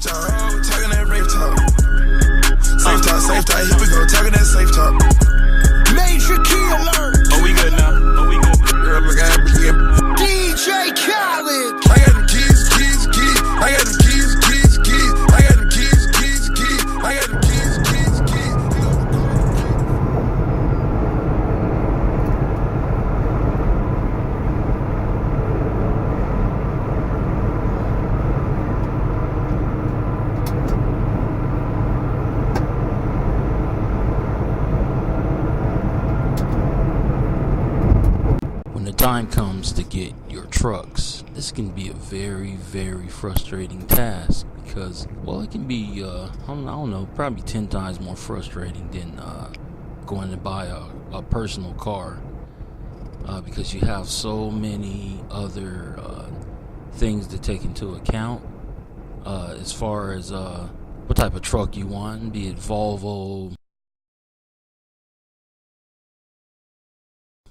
safe talk, oh, talking that rape talk. Safe talk, here we go, talking that safe talk. Major key alert. Oh, we good now. DJ Khaled. I got them keys. I got them keys. I got them keys. I got them keys. Time comes to get your trucks, this can be a very, very frustrating task because, well, it can be, I don't know, probably 10 times more frustrating than going to buy a personal car because you have so many other things to take into account as far as what type of truck you want, be it Volvo,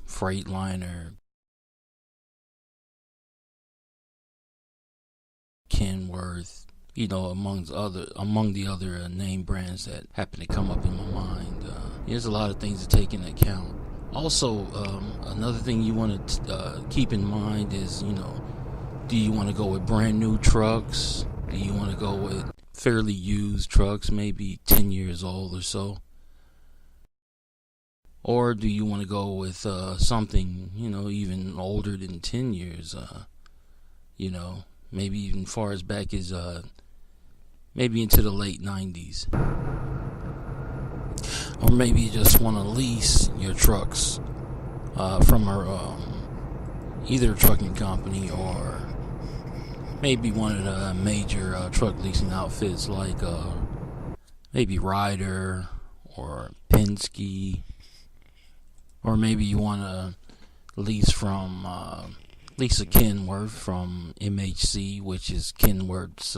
Freightliner, Kenworth, among the other name brands that happen to come up in my mind. There's a lot of things to take into account. Also, another thing you want to keep in mind is, do you want to go with brand new trucks? Do you want to go with fairly used trucks, maybe 10 years old or so? Or do you want to go with something, even older than 10 years, maybe even far as back as maybe into the late 90s. Or maybe you just want to lease your trucks from either a trucking company or maybe one of the major truck leasing outfits like maybe Ryder or Penske. Or maybe you want to lease from Lisa Kenworth from MHC, which is Kenworth's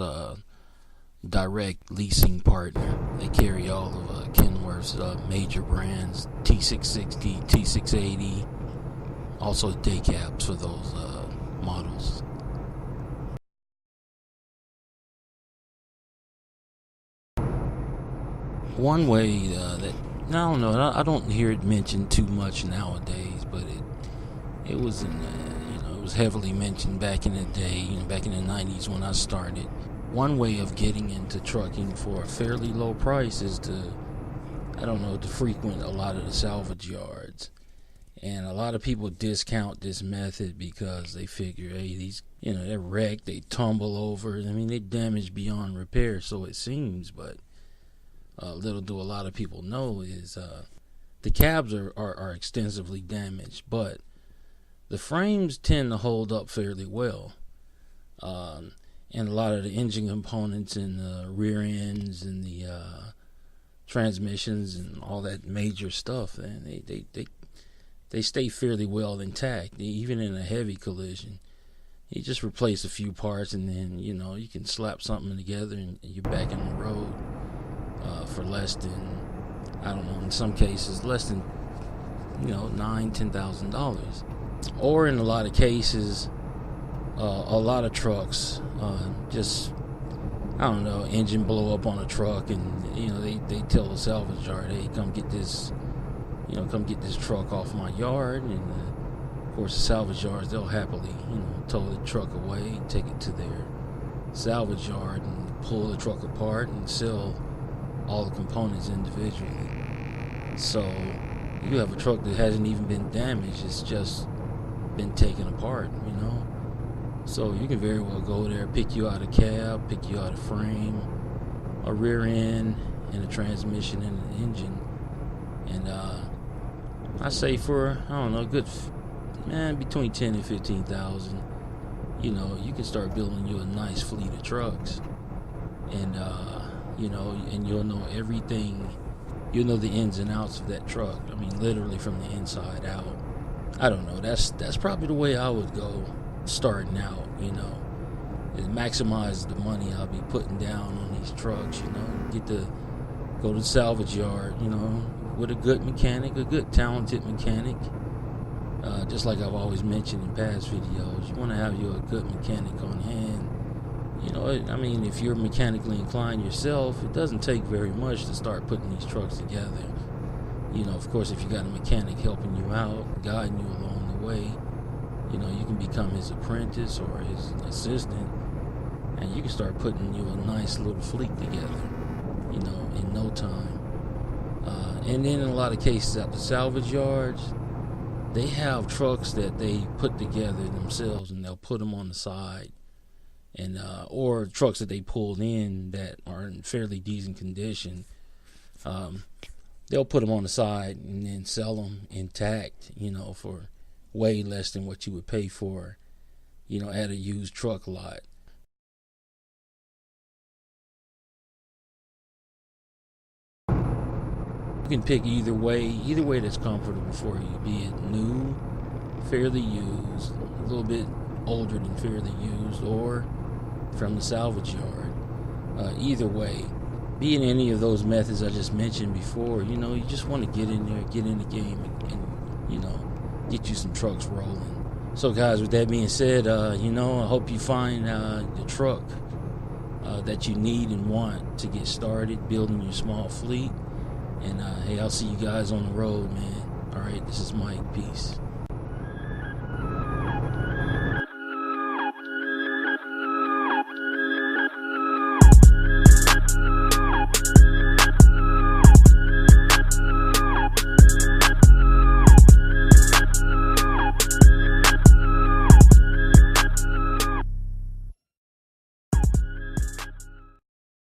direct leasing partner. They carry all of Kenworth's major brands, T660, T680, also day caps for those models. One way that, I don't know, I don't hear it mentioned too much nowadays, but it was in it was heavily mentioned back in the day, back in the 90s when I started. One way of getting into trucking for a fairly low price is to frequent a lot of the salvage yards. And a lot of people discount this method because they figure, hey, these, they're wrecked, they tumble over. They're damaged beyond repair, so it seems, but little do a lot of people know is the cabs are extensively damaged, but the frames tend to hold up fairly well. And a lot of the engine components and the rear ends and the transmissions and all that major stuff, and they stay fairly well intact, even in a heavy collision. You just replace a few parts and then, you can slap something together and you're back on the road for less than, in some cases, less than, $9,000-$10,000. Or in a lot of cases, a lot of trucks engine blow up on a truck, and they tell the salvage yard, hey, come get this truck off my yard. And of course the salvage yards, they'll happily tow the truck away, take it to their salvage yard and pull the truck apart and sell all the components individually. So you have a truck that hasn't even been damaged, it's just been taken apart, So you can very well go there, pick you out a cab, pick you out a frame, a rear end, and a transmission and an engine. And I say for, good, between 10 and 15,000, you can start building you a nice fleet of trucks. And, and you'll know everything, you'll know the ins and outs of that truck. Literally from the inside out. I don't know, that's probably the way I would go starting out, is maximize the money I'll be putting down on these trucks, get to go to the salvage yard, with a good mechanic, a good talented mechanic. Just like I've always mentioned in past videos, you want to have you a good mechanic on hand, I mean, if you're mechanically inclined yourself, it doesn't take very much to start putting these trucks together. Of course, if you got a mechanic helping you out, guiding you along the way, you can become his apprentice or his assistant, and you can start putting you a nice little fleet together, in no time. And then in a lot of cases at the salvage yards, they have trucks that they put together themselves, and they'll put them on the side, and or trucks that they pulled in that are in fairly decent condition. They'll put them on the side and then sell them intact, for way less than what you would pay for, at a used truck lot. You can pick either way that's comfortable for you, be it new, fairly used, a little bit older than fairly used, or from the salvage yard. Either way, be in any of those methods I just mentioned before, you just want to get in there, get in the game, and get you some trucks rolling. So guys, with that being said, I hope you find the truck that you need and want to get started building your small fleet. And hey, I'll see you guys on the road, man. All right, this is Mike. Peace.